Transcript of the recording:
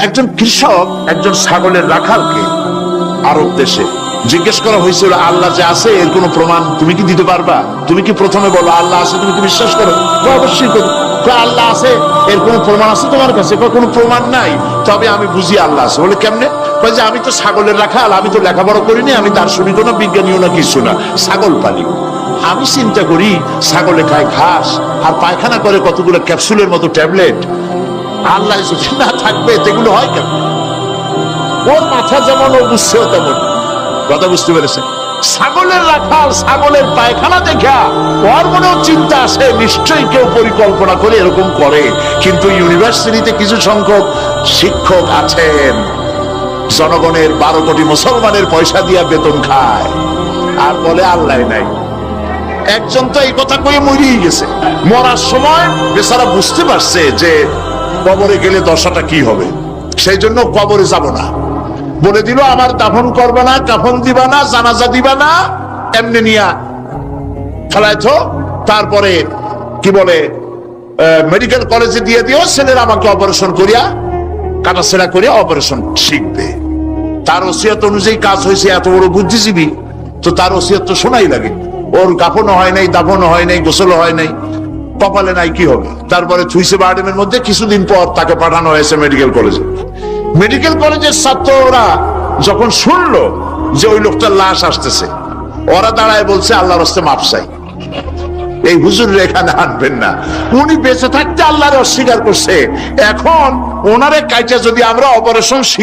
একজন কৃষক একজন ছাগলের রাখালকে আরব দেশে জিজ্ঞেস করা হয়েছিল, আল্লাহ যে আছে এর কোনো প্রমাণ তুমি কি দিতে পারবা? তুমি কি প্রথমে বলো আল্লাহ আছে, তুমি কি বিশ্বাস করো? অবশ্যই করি। আল্লাহ আছে এর কোনো প্রমাণ আছে তোমার কাছে? কোনো প্রমাণ নাই, তবে আমি বুঝি আল্লাহ আছে। বলে কেমনে? যে আমি তো ছাগলের রাখাল, আমি তো লেখাপড়া করিনি, আমি দার্শনিকও না বিজ্ঞানীও না কিছু না, ছাগল পালি। আমি চিন্তা করি ছাগলে খায় ঘাস আর পায়খানা করে কতগুলো ক্যাপসুলের মতো ট্যাবলেট, আল্লাহ যদি না থাকবে এগুলো হয় কেন? ওর মাথা যেমন ও বুঝছেও তেমন। কথা বুঝতে পেরেছে? ছাগলের রাখাল ছাগলের পায়খানা দেখা ওর মনেও চিন্তা আসে, নিশ্চয়ই কেউ পরিকল্পনা করে এরকম করে। কিন্তু ইউনিভার্সিটিতে কিছু সংখ্যক শিক্ষক আছেন জনগণের 12 কোটি মুসলমানের পয়সা দিয়া বেতন খায় আর বলে আল্লাহ নাই। একজন তো এই কথা কয়ে মরিয়ে গেছে। মরার সময় বেচারা বুঝতে পারছে যে কবরে গেলে দশাটা কি হবে, সেই জন্য কবরে যাব না। বলে দিল আমার দাফন করবে না, কাফন দিবা না, জানাজা দিবা না, এমনি নিয়া ফেলাইছো। তারপরে কি বলে মেডিকেল কলেজে দিয়ে দিও, ছেলেরা আমাকে অপারেশন করিয়া কাটাছেড়া করিয়া অপারেশন শিখবে। তার ওসিয়ত অনুযায়ী কাজ হয়েছে। এত বড় বুদ্ধিজীবী, তো তার ওসিয়ত তো শোনাই লাগে। ওর কাফনও হয় নাই, দাফনও হয় নাই, গোসলও হয় নাই, কপালে নাই, কি হবে? তারপরে থুইছে বার্ডেমের মধ্যে। কিছুদিন পর তাকে পাঠানো হয়েছে মেডিকেল কলেজে। মেডিকেল কলেজের ছাত্ররা যখন শুনলো যে ওই লোকটার লাশ আসতেছে, ওরা দাঁড়ায় বলছে আল্লাহর রাস্তায় মাপ চাই, এই হুজুর এখানে আনবেন না। উনি বেঁচে থাকতে আল্লাহর অস্বীকার করছে, এখন ওনারে কাইটা যদি আমরা অপারেশন